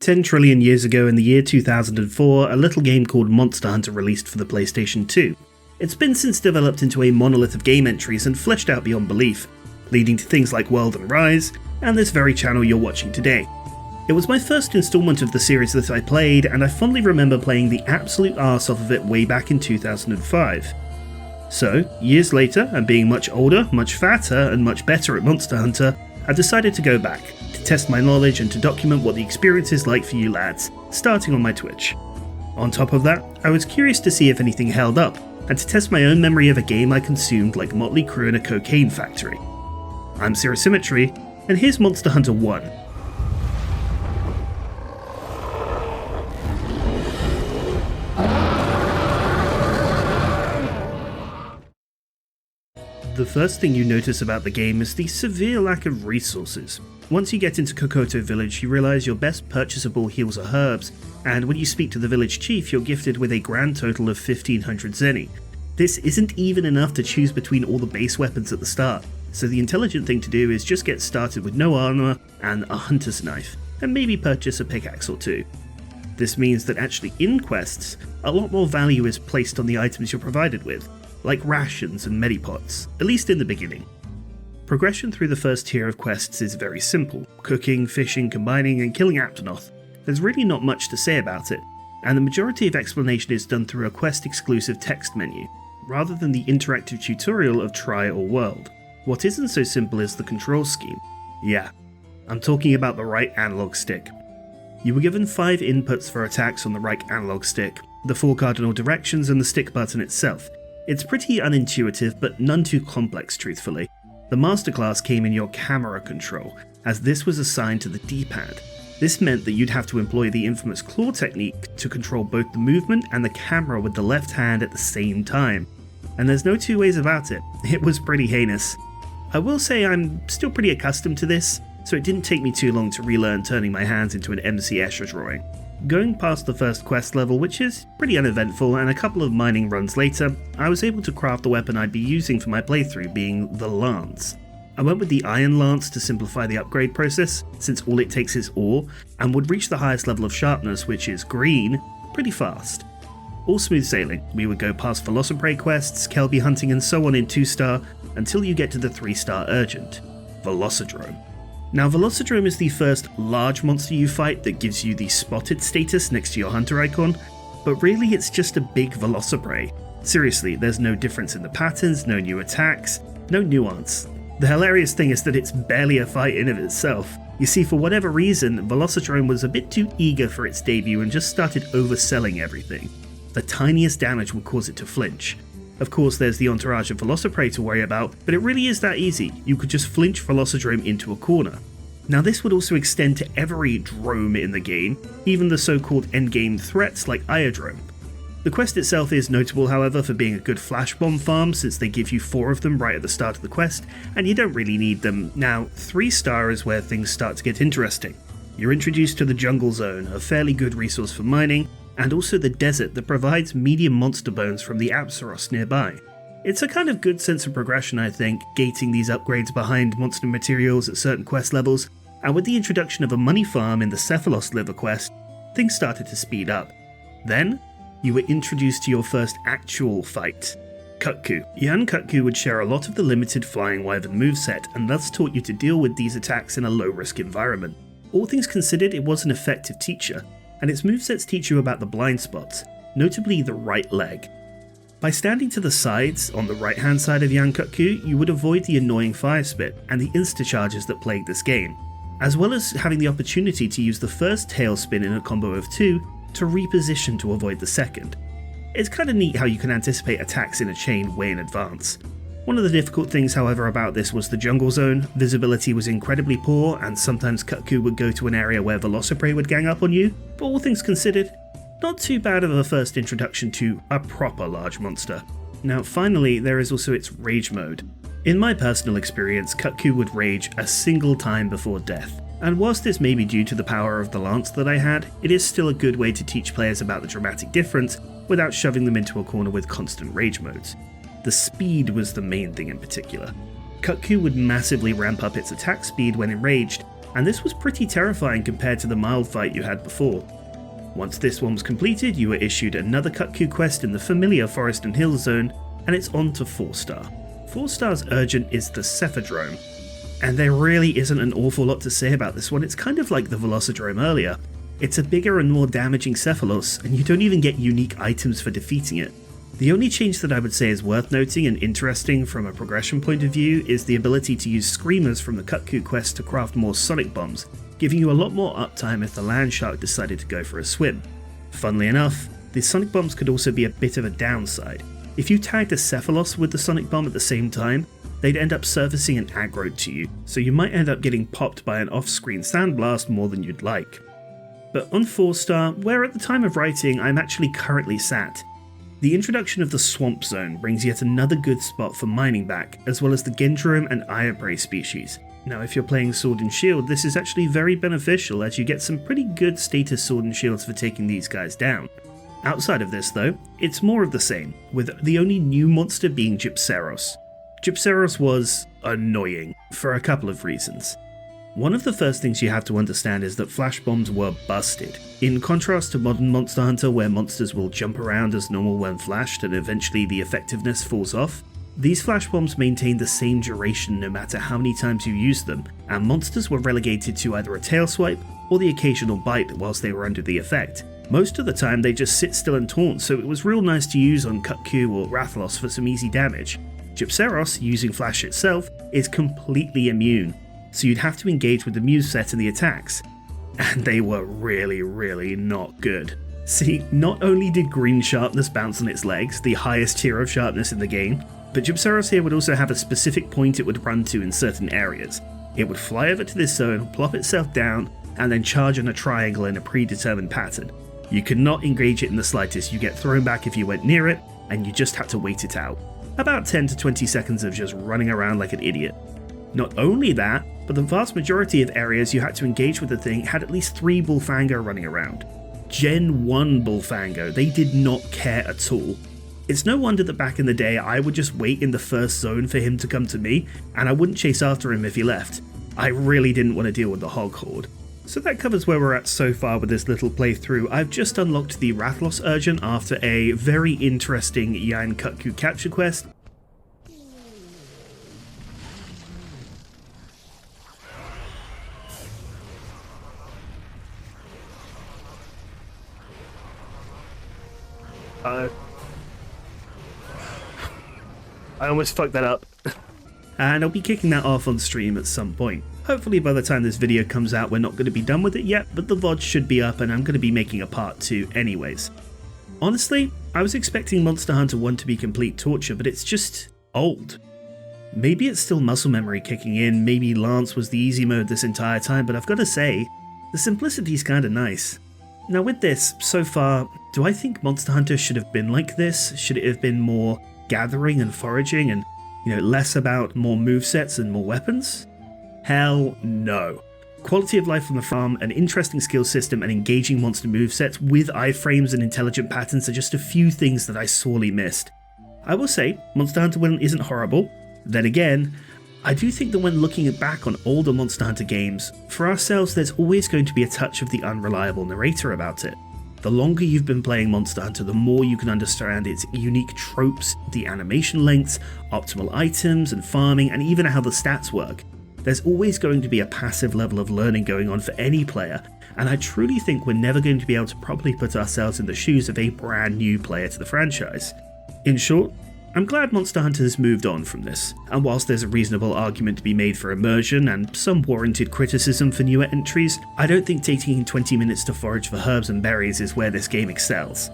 10 trillion years ago in the year 2004, a little game called Monster Hunter released for the PlayStation 2. It's been since developed into a monolith of game entries and fleshed out beyond belief, leading to things like World and Rise, and this very channel you're watching today. It was my first installment of the series that I played, and I fondly remember playing the absolute arse off of it way back in 2005. So, years later, and being much older, much fatter, and much better at Monster Hunter, I decided to go back, to test my knowledge and to document what the experience is like for you lads, starting on my Twitch. On top of that, I was curious to see if anything held up, and to test my own memory of a game I consumed like Motley Crue in a cocaine factory. I'm CeraCymmetry, and here's Monster Hunter 1. The first thing you notice about the game is the severe lack of resources. Once you get into Kokoto Village, you realise your best purchasable heals are herbs, and when you speak to the village chief, you're gifted with a grand total of 1500 zenny. This isn't even enough to choose between all the base weapons at the start, so the intelligent thing to do is just get started with no armour and a hunter's knife, and maybe purchase a pickaxe or two. This means that actually in quests, a lot more value is placed on the items you're provided with, like rations and medipots, at least in the beginning. Progression through the first tier of quests is very simple: cooking, fishing, combining, and killing Aptonoth. There's really not much to say about it, and the majority of explanation is done through a quest-exclusive text menu, rather than the interactive tutorial of Try or World. What isn't so simple is the control scheme. Yeah, I'm talking about the right analog stick. You were given 5 inputs for attacks on the right analog stick, the 4 cardinal directions and the stick button itself. It's pretty unintuitive, but none too complex, truthfully. The masterclass came in your camera control, as this was assigned to the D-pad. This meant that you'd have to employ the infamous claw technique to control both the movement and the camera with the left hand at the same time. And there's no two ways about it, it was pretty heinous. I will say I'm still pretty accustomed to this, so it didn't take me too long to relearn turning my hands into an MC Escher drawing. Going past the first quest level, which is pretty uneventful, and a couple of mining runs later, I was able to craft the weapon I'd be using for my playthrough, being the Lance. I went with the Iron Lance to simplify the upgrade process, since all it takes is ore, and would reach the highest level of sharpness, which is green, pretty fast. All smooth sailing. We would go past Velocidrome quests, Kelby hunting and so on in 2-star, until you get to the 3-star urgent, Velocidrome. Now, Velocidrome is the first large monster you fight that gives you the spotted status next to your hunter icon, but really it's just a big Velocidrome. Seriously, there's no difference in the patterns, no new attacks, no nuance. The hilarious thing is that it's barely a fight in of itself. You see, for whatever reason, Velocidrome was a bit too eager for its debut and just started overselling everything. The tiniest damage would cause it to flinch. Of course, there's the entourage of Velocidrome to worry about, but it really is that easy. You could just flinch Velocidrome into a corner. Now, this would also extend to every drome in the game, even the so-called endgame threats like Iodrome. The quest itself is notable, however, for being a good flash bomb farm, since they give you 4 of them right at the start of the quest, and you don't really need them. Now, 3-star is where things start to get interesting. You're introduced to the Jungle Zone, a fairly good resource for mining, and also the desert that provides medium monster bones from the Apsaros nearby. It's a kind of good sense of progression, I think, gating these upgrades behind monster materials at certain quest levels, and with the introduction of a money farm in the Cephalos liver quest, things started to speed up. Then, you were introduced to your first actual fight, Kut-Ku. Young Kut-Ku would share a lot of the limited Flying Wyvern moveset, and thus taught you to deal with these attacks in a low-risk environment. All things considered, it was an effective teacher, and its movesets teach you about the blind spots, notably the right leg. By standing to the sides, on the right hand side of Young Kut-Ku, you would avoid the annoying fire spit and the insta-charges that plague this game, as well as having the opportunity to use the first tail spin in a combo of 2 to reposition to avoid the second. It's kinda neat how you can anticipate attacks in a chain way in advance. One of the difficult things, however, about this was the jungle zone. Visibility was incredibly poor, and sometimes Kut-Ku would go to an area where Velocidrome would gang up on you, but all things considered, not too bad of a first introduction to a proper large monster. Now finally, there is also its rage mode. In my personal experience, Kut-Ku would rage a single time before death, and whilst this may be due to the power of the lance that I had, it is still a good way to teach players about the dramatic difference without shoving them into a corner with constant rage modes. The speed was the main thing in particular. Kut-Ku would massively ramp up its attack speed when enraged, and this was pretty terrifying compared to the mild fight you had before. Once this one was completed, you were issued another Kut-Ku quest in the familiar Forest and Hill Zone, and it's on to 4-star. 4-star's urgent is the Cephadrome, and there really isn't an awful lot to say about this one. It's kind of like the Velocidrome earlier. It's a bigger and more damaging Cephalos, and you don't even get unique items for defeating it. The only change that I would say is worth noting and interesting from a progression point of view is the ability to use screamers from the Kut-Ku quest to craft more sonic bombs, giving you a lot more uptime if the land shark decided to go for a swim. Funnily enough, the sonic bombs could also be a bit of a downside. If you tagged a Cephalos with the sonic bomb at the same time, they'd end up surfacing and aggroed to you, so you might end up getting popped by an off-screen sandblast more than you'd like. But on 4-star, where at the time of writing I'm actually currently sat, the introduction of the Swamp Zone brings yet another good spot for mining back, as well as the Gendrome and Irebrae species. Now if you're playing Sword and Shield, this is actually very beneficial as you get some pretty good status Sword and Shields for taking these guys down. Outside of this though, it's more of the same, with the only new monster being Gypceros. Gypceros was annoying, for a couple of reasons. One of the first things you have to understand is that flash bombs were busted. In contrast to modern Monster Hunter where monsters will jump around as normal when flashed and eventually the effectiveness falls off, these flash bombs maintain the same duration no matter how many times you use them, and monsters were relegated to either a tail swipe or the occasional bite whilst they were under the effect. Most of the time they just sit still and taunt, so it was real nice to use on Kut-Ku or Rathalos for some easy damage. Gypceros, using flash itself, is completely immune, so you'd have to engage with the moveset and the attacks, and they were really not good. See, not only did green sharpness bounce on its legs, the highest tier of sharpness in the game, but Gypceros here would also have a specific point it would run to in certain areas. It would fly over to this zone, plop itself down, and then charge on a triangle in a predetermined pattern. You could not engage it in the slightest, you get thrown back if you went near it, and you just had to wait it out. About 10 to 20 seconds of just running around like an idiot. Not only that, but the vast majority of areas you had to engage with the thing had at least 3 Bullfango running around. Gen 1 Bullfango, they did not care at all. It's no wonder that back in the day I would just wait in the first zone for him to come to me, and I wouldn't chase after him if he left. I really didn't want to deal with the Hog Horde. So that covers where we're at so far with this little playthrough. I've just unlocked the Rathalos Urgent after a very interesting Yain Kut-Ku capture quest. I almost fucked that up. And I'll be kicking that off on stream at some point. Hopefully by the time this video comes out we're not going to be done with it yet, but the VOD should be up and I'm going to be making a part 2 anyways. Honestly, I was expecting Monster Hunter 1 to be complete torture, but it's just old. Maybe it's still muscle memory kicking in, maybe Lance was the easy mode this entire time, but I've got to say, the simplicity's kinda nice. Now with this, so far, do I think Monster Hunter should have been like this? Should it have been more gathering and foraging and, less about more movesets and more weapons? Hell no. Quality of life on the farm, an interesting skill system, and engaging monster movesets with iframes and intelligent patterns are just a few things that I sorely missed. I will say, Monster Hunter 1 isn't horrible. Then again, I do think that when looking back on older Monster Hunter games, for ourselves there's always going to be a touch of the unreliable narrator about it. The longer you've been playing Monster Hunter, the more you can understand its unique tropes, the animation lengths, optimal items and farming, and even how the stats work. There's always going to be a passive level of learning going on for any player, and I truly think we're never going to be able to properly put ourselves in the shoes of a brand new player to the franchise. In short, I'm glad Monster Hunter has moved on from this, and whilst there's a reasonable argument to be made for immersion and some warranted criticism for newer entries, I don't think taking 20 minutes to forage for herbs and berries is where this game excels.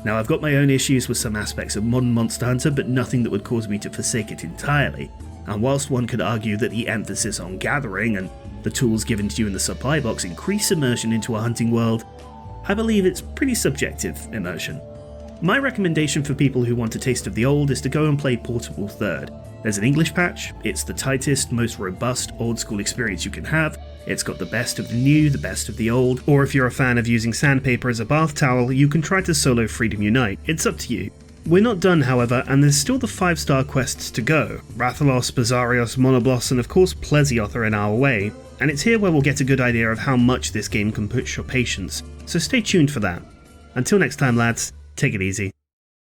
Now I've got my own issues with some aspects of modern Monster Hunter, but nothing that would cause me to forsake it entirely, and whilst one could argue that the emphasis on gathering and the tools given to you in the supply box increase immersion into a hunting world, I believe it's pretty subjective immersion. My recommendation for people who want a taste of the old is to go and play Portable 3rd. There's an English patch, it's the tightest, most robust old school experience you can have, it's got the best of the new, the best of the old, or if you're a fan of using sandpaper as a bath towel, you can try to solo Freedom Unite, it's up to you. We're not done however, and there's still the 5-star quests to go. Rathalos, Bazarios, Monoblos, and of course Plesioth are in our way. And it's here where we'll get a good idea of how much this game can push your patience, so stay tuned for that. Until next time lads, take it easy.